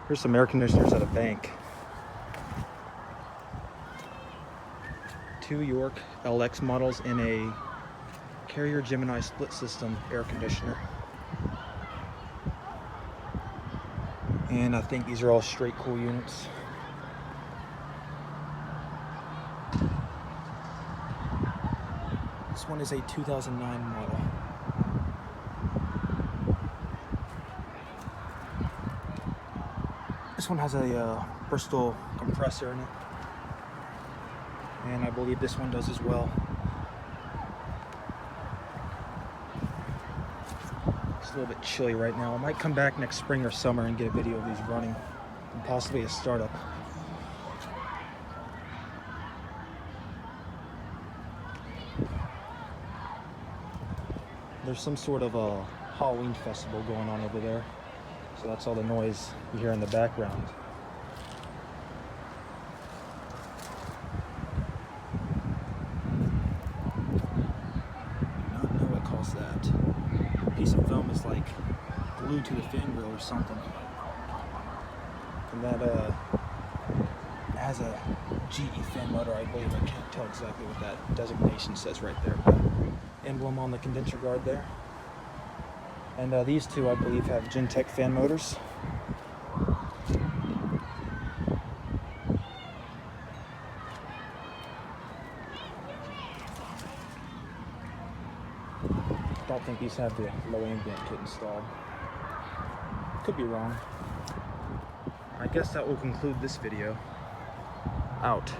Here's some air conditioners at a bank. 2 York LX models in a Carrier Gemini split system air conditioner. And I think these are all straight cool units. This one is a 2009 model. This one has a Bristol compressor in it. And I believe this one does as well. It's a little bit chilly right now. I might come back next spring or summer and get a video of these running, and possibly a startup. There's some sort of a Halloween festival going on over there, so that's all the noise you hear in the background. That piece of film is like glued to the fan grill or something, and that has a GE fan motor, I believe. I can't tell exactly what that designation says right there, but emblem on the condenser guard there. And these two, I believe, have Gentech fan motors. I don't think these have the low ambient kit installed. Could be wrong. I guess that will conclude this video. Out.